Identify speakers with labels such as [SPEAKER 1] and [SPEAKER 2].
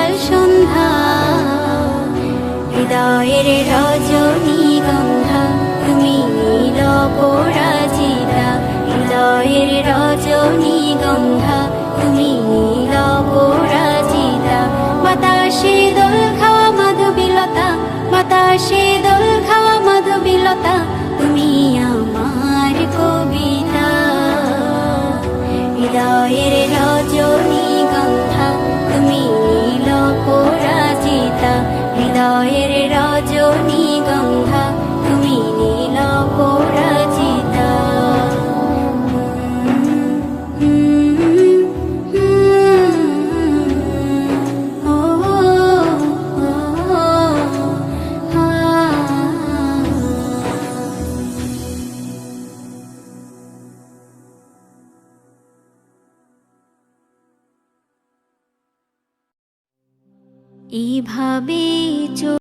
[SPEAKER 1] শীতল সন্ধ্যা, হৃদয়ের রজনীগন্ধা তুমি নীল পরাজিতা, হৃদয়ের রজনীগন্ধা তুমি নীল পরাজিতা। বাতাসে দোল খাওয়া মাধবীলতা, বাতাসে দোল খাওয়া মাধবীলতা তুমি আমার কবিতা। হৃদয়ের রজনীগন্ধা তুমি নীল পরাজিতা, হৃদয়ের রজনীগন্ধা তুমি নীল পরাজিতা। এইভাবে